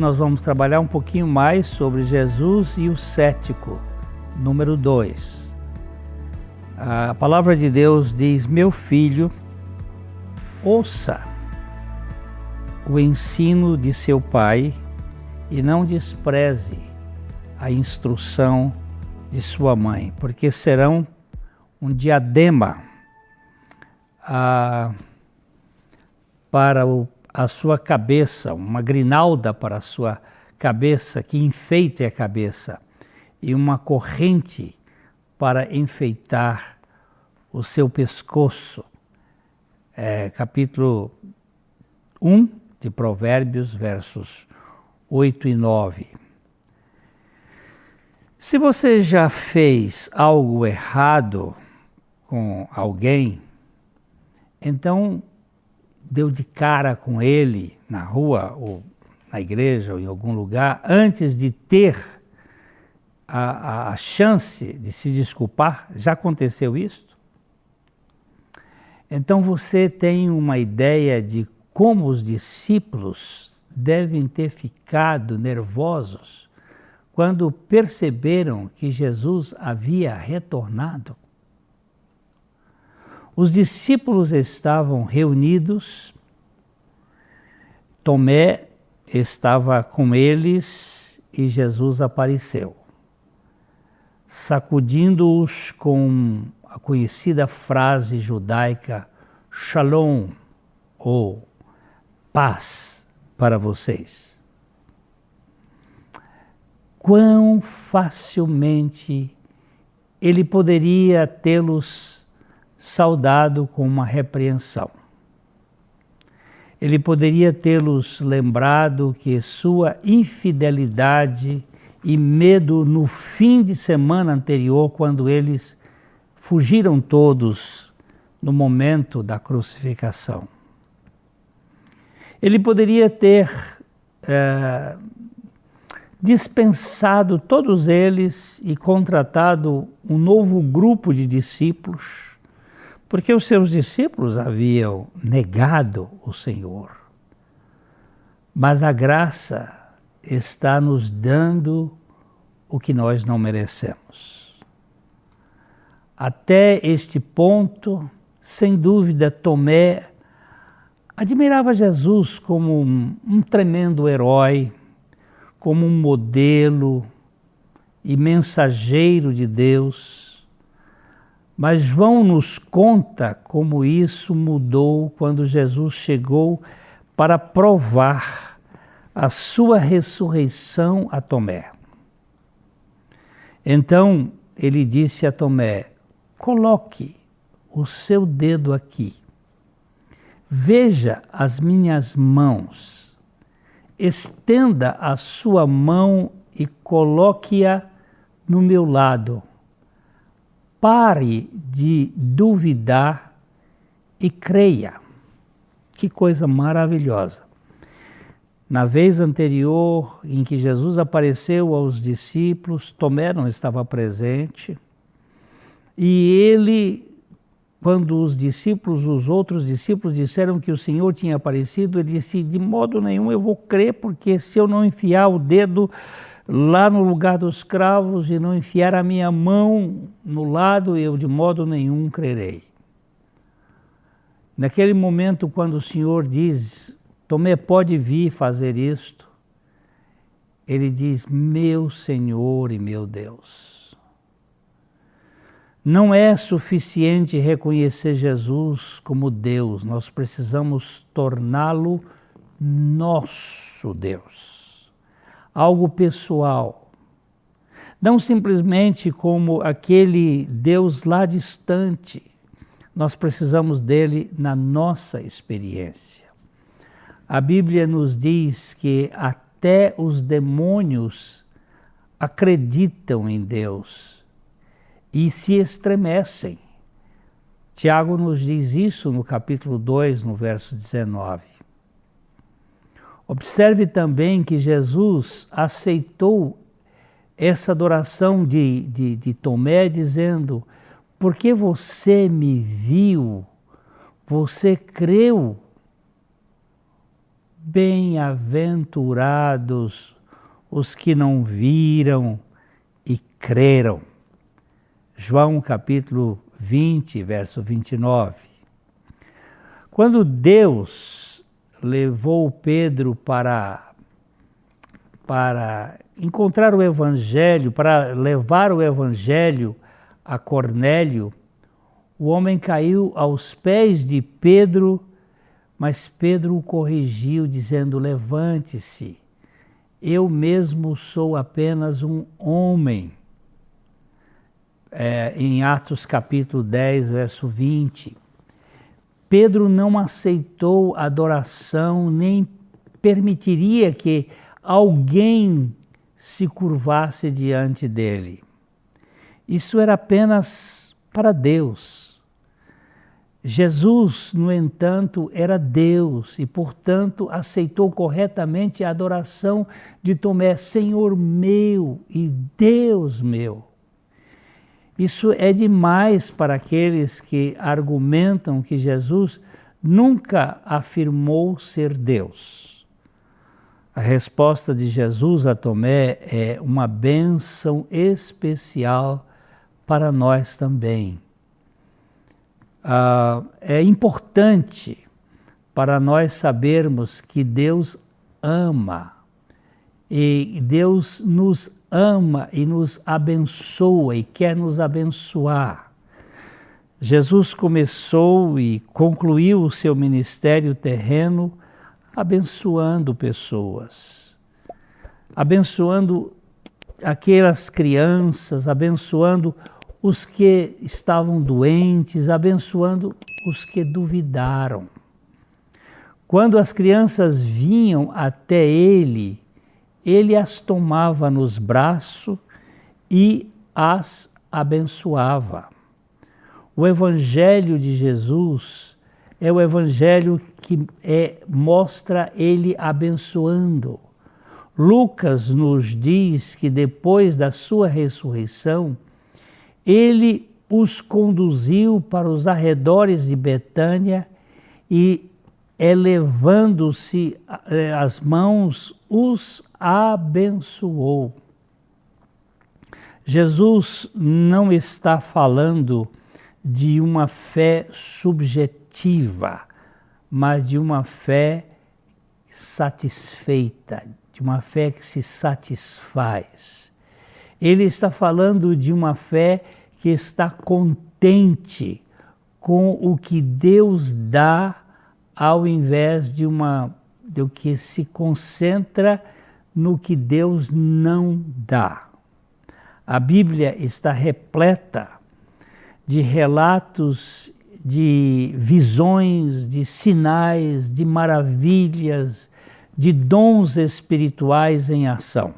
nós vamos trabalhar um pouquinho mais sobre Jesus e o cético, número 2. A palavra de Deus diz: meu filho, ouça o ensino de seu pai e não despreze a instrução de sua mãe, porque serão um diadema para a sua cabeça, uma grinalda para a sua cabeça que enfeite a cabeça e uma corrente para enfeitar o seu pescoço. Capítulo 1 de Provérbios, versos 8 e 9. Se você já fez algo errado com alguém, então deu de cara com ele na rua ou na igreja ou em algum lugar, antes de ter a chance de se desculpar, já aconteceu isso? Então você tem uma ideia de como os discípulos devem ter ficado nervosos quando perceberam que Jesus havia retornado. Os discípulos estavam reunidos, Tomé estava com eles e Jesus apareceu, sacudindo-os com a conhecida frase judaica Shalom, ou paz para vocês. Quão facilmente ele poderia tê-los saudado com uma repreensão. Ele poderia tê-los lembrado que sua infidelidade e medo no fim de semana anterior, quando eles fugiram todos no momento da crucificação. Ele poderia ter dispensado todos eles e contratado um novo grupo de discípulos, porque os seus discípulos haviam negado o Senhor. Mas a graça está nos dando o que nós não merecemos. Até este ponto, sem dúvida, Tomé admirava Jesus como um tremendo herói, como um modelo e mensageiro de Deus. Mas João nos conta como isso mudou quando Jesus chegou para provar a sua ressurreição a Tomé. Então ele disse a Tomé: coloque o seu dedo aqui, veja as minhas mãos, estenda a sua mão e coloque-a no meu lado. Pare de duvidar e creia. Que coisa maravilhosa. Na vez anterior em que Jesus apareceu aos discípulos, Tomé não estava presente. E ele, quando os outros discípulos disseram que o Senhor tinha aparecido, ele disse: de modo nenhum eu vou crer, porque se eu não enfiar o dedo lá no lugar dos cravos e não enfiar a minha mão no lado, eu de modo nenhum crerei. Naquele momento, quando o Senhor diz: Tomé, pode vir fazer isto, ele diz: meu Senhor e meu Deus. Não é suficiente reconhecer Jesus como Deus, nós precisamos torná-lo nosso Deus. Algo pessoal. Não simplesmente como aquele Deus lá distante. Nós precisamos dele na nossa experiência. A Bíblia nos diz que até os demônios acreditam em Deus e se estremecem. Tiago nos diz isso no capítulo 2, no verso 19. Observe também que Jesus aceitou essa adoração de Tomé, dizendo: porque você me viu, você creu. bem-aventurados os que não viram e creram. João capítulo 20, verso 29. Quando Deus levou Pedro para encontrar o Evangelho, para levar o Evangelho a Cornélio, o homem caiu aos pés de Pedro, mas Pedro o corrigiu, dizendo: levante-se, eu mesmo sou apenas um homem. Em Atos capítulo 10, verso 20. Pedro não aceitou adoração, nem permitiria que alguém se curvasse diante dele. Isso era apenas para Deus. Jesus, no entanto, era Deus e, portanto, aceitou corretamente a adoração de Tomé, Senhor meu e Deus meu. Isso é demais para aqueles que argumentam que Jesus nunca afirmou ser Deus. A resposta de Jesus a Tomé é uma bênção especial para nós também. É importante para nós sabermos que Deus ama, e Deus nos ama e nos abençoa e quer nos abençoar. Jesus começou e concluiu o seu ministério terreno abençoando pessoas, abençoando aquelas crianças, abençoando os que estavam doentes, abençoando os que duvidaram. Quando as crianças vinham até ele as tomava nos braços e as abençoava. O Evangelho de Jesus é o Evangelho que mostra ele abençoando. Lucas nos diz que depois da sua ressurreição, ele os conduziu para os arredores de Betânia e, elevando-se as mãos, os abençoou. Jesus não está falando de uma fé subjetiva, mas de uma fé satisfeita, de uma fé que se satisfaz. Ele está falando de uma fé que está contente com o que Deus dá, ao invés de que se concentra no que Deus não dá. A Bíblia está repleta de relatos, de visões, de sinais, de maravilhas, de dons espirituais em ação.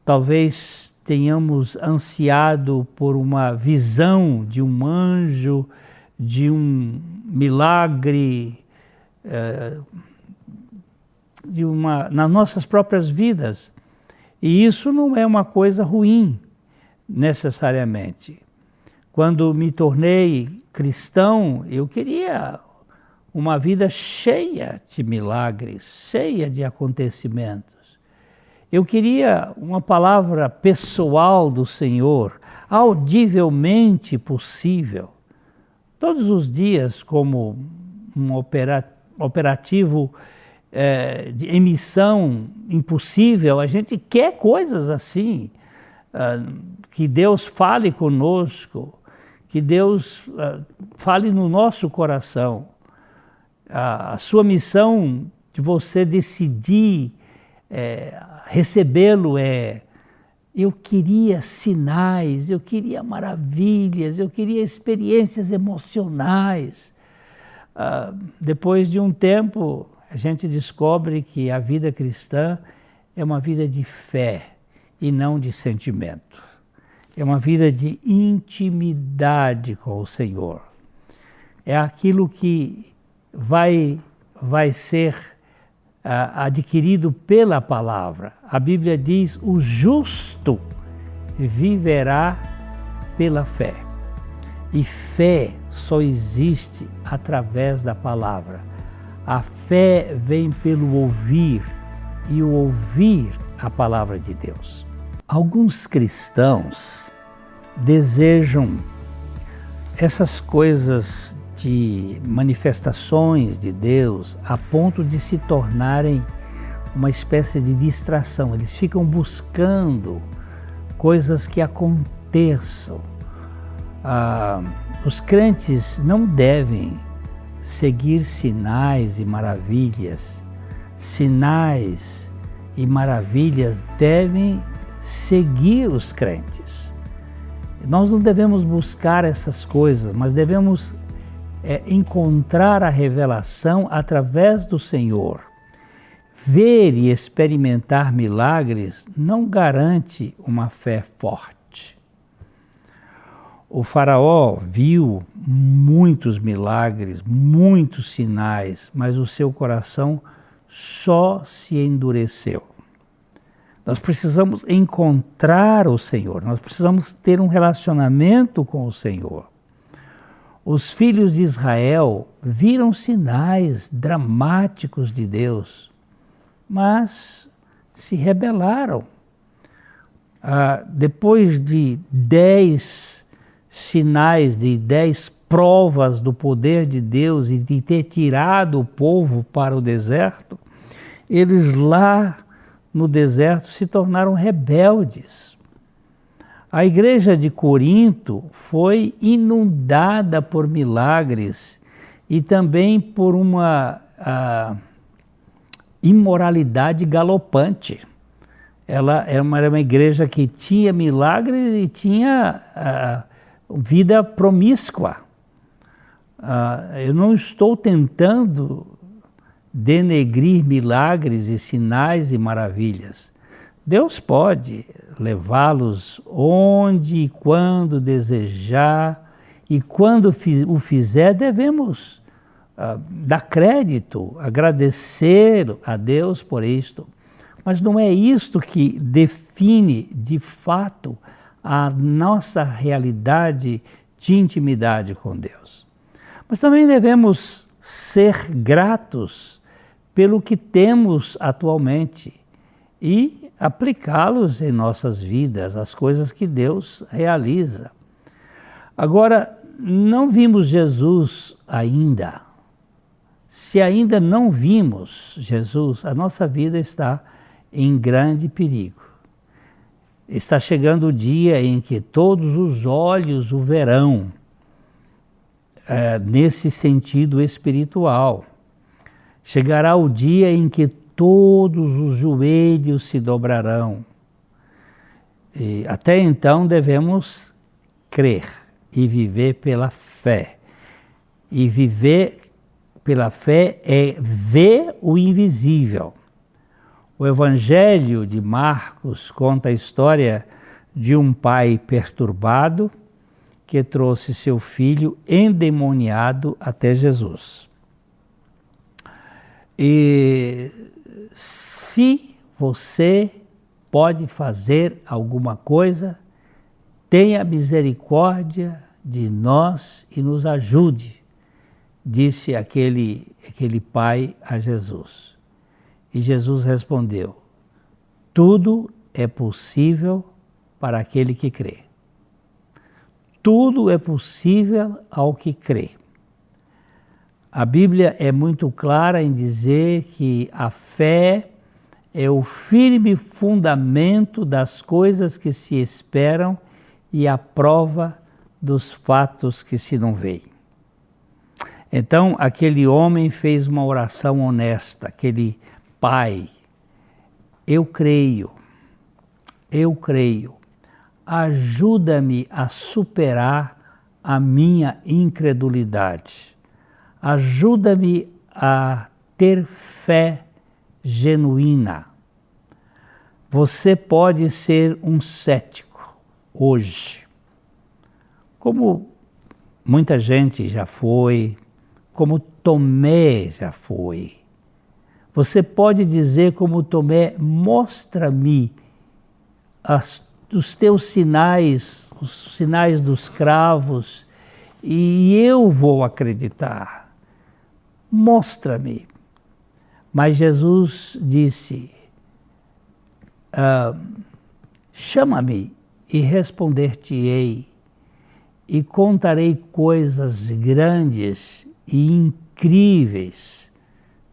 Talvez tenhamos ansiado por uma visão de um anjo, de um milagre, nas nossas próprias vidas. E isso não é uma coisa ruim, necessariamente. Quando me tornei cristão, eu queria uma vida cheia de milagres, cheia de acontecimentos. Eu queria uma palavra pessoal do Senhor, audivelmente possível. Todos os dias, como um operativo de emissão impossível, a gente quer coisas assim, que Deus fale conosco, que Deus fale no nosso coração. A sua missão de você decidir recebê-lo eu queria sinais, eu queria maravilhas, eu queria experiências emocionais. Depois de um tempo, a gente descobre que a vida cristã é uma vida de fé e não de sentimento. É uma vida de intimidade com o Senhor. É aquilo que vai ser adquirido pela palavra. A Bíblia diz: o justo viverá pela fé. E fé só existe através da palavra. A fé vem pelo ouvir e o ouvir a palavra de Deus. Alguns cristãos desejam essas coisas de manifestações de Deus a ponto de se tornarem uma espécie de distração. Eles ficam buscando coisas que aconteçam. Os crentes não devem seguir sinais e maravilhas. Sinais e maravilhas devem seguir os crentes. Nós não devemos buscar essas coisas, mas devemos encontrar a revelação através do Senhor. Ver e experimentar milagres não garante uma fé forte. O faraó viu muitos milagres, muitos sinais, mas o seu coração só se endureceu. Nós precisamos encontrar o Senhor, nós precisamos ter um relacionamento com o Senhor. Os filhos de Israel viram sinais dramáticos de Deus, mas se rebelaram. Depois de 10 sinais, de 10 provas do poder de Deus e de ter tirado o povo para o deserto, eles lá no deserto se tornaram rebeldes. A igreja de Corinto foi inundada por milagres e também por uma imoralidade galopante. Ela era uma igreja que tinha milagres e tinha vida promíscua. Eu não estou tentando denegrir milagres e sinais e maravilhas. Deus pode levá-los onde e quando desejar, e quando o fizer, devemos dar crédito, agradecer a Deus por isto. Mas não é isto que define, de fato, a nossa realidade de intimidade com Deus. Mas também devemos ser gratos pelo que temos atualmente e aplicá-los em nossas vidas, as coisas que Deus realiza. Agora, não vimos Jesus ainda. Se ainda não vimos Jesus, a nossa vida está em grande perigo. Está chegando o dia em que todos os olhos o verão, nesse sentido espiritual. Chegará o dia em que todos os joelhos se dobrarão. E até então devemos crer e viver pela fé. E viver pela fé é ver o invisível. O Evangelho de Marcos conta a história de um pai perturbado que trouxe seu filho endemoniado até Jesus. E se você pode fazer alguma coisa, tenha misericórdia de nós e nos ajude, disse aquele pai a Jesus. E Jesus respondeu: tudo é possível para aquele que crê. Tudo é possível ao que crê. A Bíblia é muito clara em dizer que a fé é o firme fundamento das coisas que se esperam e a prova dos fatos que se não veem. Então, aquele homem fez uma oração honesta, aquele pai: eu creio, ajuda-me a superar a minha incredulidade, ajuda-me a ter fé genuína. Você pode ser um cético hoje, como muita gente já foi, como Tomé já foi. Você pode dizer como Tomé: mostra-me os teus sinais, os sinais dos cravos, e eu vou acreditar. Mostra-me. Mas Jesus disse, chama-me e responder-te-ei, e contarei coisas grandes e incríveis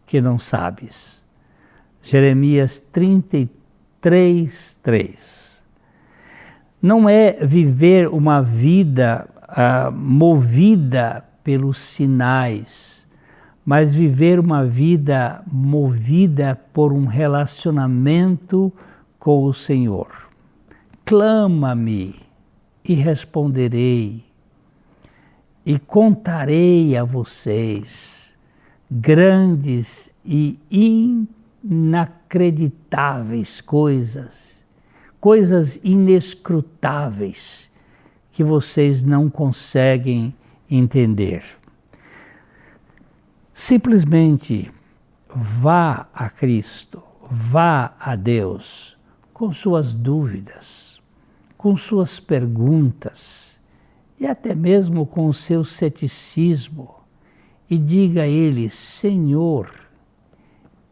que não sabes. Jeremias 33:3. Não é viver uma vida movida pelos sinais, mas viver uma vida movida por um relacionamento com o Senhor. Clama-me e responderei, e contarei a vocês grandes e inacreditáveis coisas inescrutáveis que vocês não conseguem entender. Simplesmente vá a Cristo, vá a Deus com suas dúvidas, com suas perguntas e até mesmo com o seu ceticismo e diga a Ele: Senhor,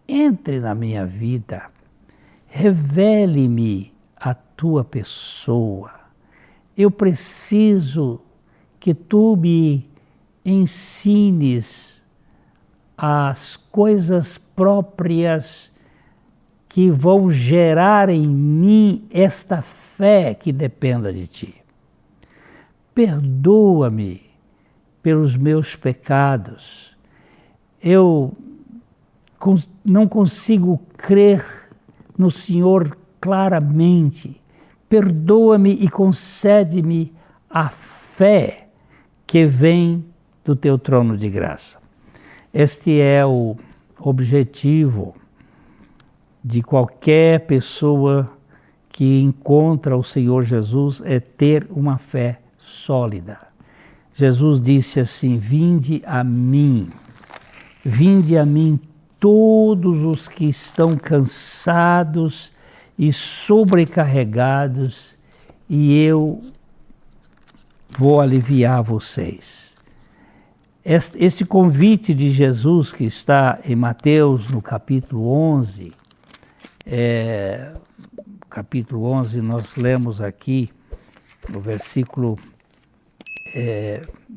entre na minha vida, revele-me a tua pessoa. Eu preciso que tu me ensines as coisas próprias que vão gerar em mim esta fé que dependa de ti. Perdoa-me pelos meus pecados. Eu não consigo crer no Senhor claramente. Perdoa-me e concede-me a fé que vem do teu trono de graça. Este é o objetivo de qualquer pessoa que encontra o Senhor Jesus, é ter uma fé sólida. Jesus disse assim: vinde a mim todos os que estão cansados e sobrecarregados, e eu vou aliviar vocês. Este convite de Jesus que está em Mateus no capítulo 11, nós lemos aqui no versículo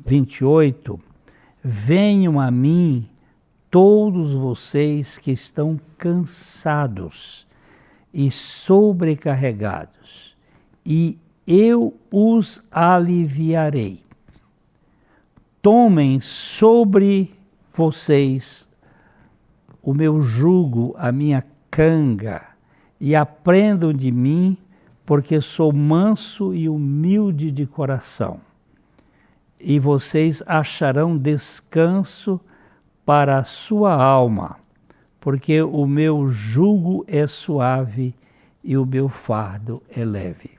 28, venham a mim todos vocês que estão cansados e sobrecarregados, e eu os aliviarei. Tomem sobre vocês o meu jugo, a minha canga, e aprendam de mim, porque sou manso e humilde de coração. E vocês acharão descanso para a sua alma, porque o meu jugo é suave e o meu fardo é leve.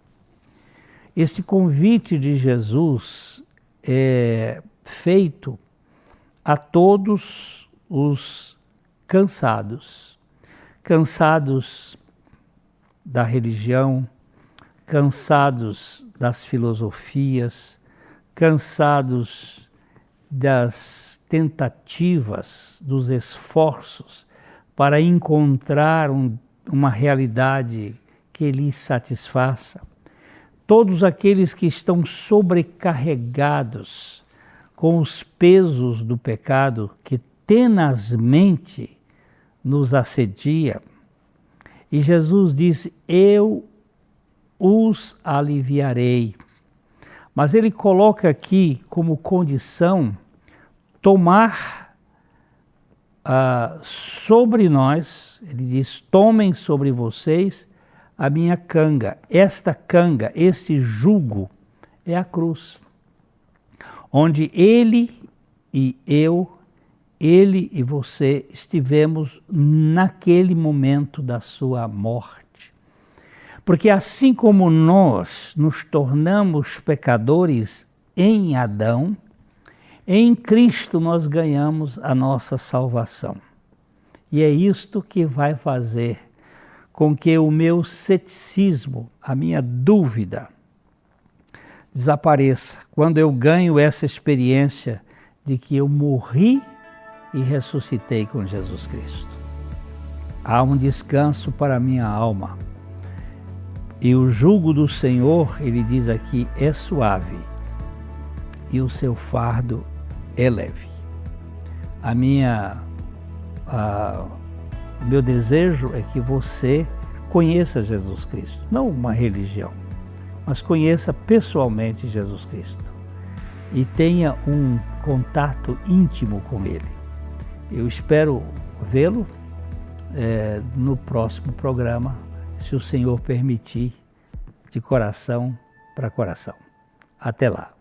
Este convite de Jesus é feito a todos os cansados da religião, cansados das filosofias, cansados das tentativas, dos esforços para encontrar uma realidade que lhes satisfaça. Todos aqueles que estão sobrecarregados com os pesos do pecado que tenazmente nos assedia. E Jesus disse: eu os aliviarei. Mas ele coloca aqui como condição tomar sobre nós, ele diz: tomem sobre vocês a minha canga. Esta canga, esse jugo, é a cruz, onde ele e eu, ele e você estivemos naquele momento da sua morte. Porque assim como nós nos tornamos pecadores em Adão, em Cristo nós ganhamos a nossa salvação. E é isto que vai fazer com que o meu ceticismo, a minha dúvida, desapareça quando eu ganho essa experiência de que eu morri e ressuscitei com Jesus Cristo. há um descanso para a minha alma. E o jugo do Senhor, ele diz aqui, é suave, e o seu fardo é leve. O meu desejo é que você conheça Jesus Cristo, não uma religião, mas conheça pessoalmente Jesus Cristo e tenha um contato íntimo com Ele. Eu espero vê-lo no próximo programa, se o Senhor permitir, de coração para coração. Até lá.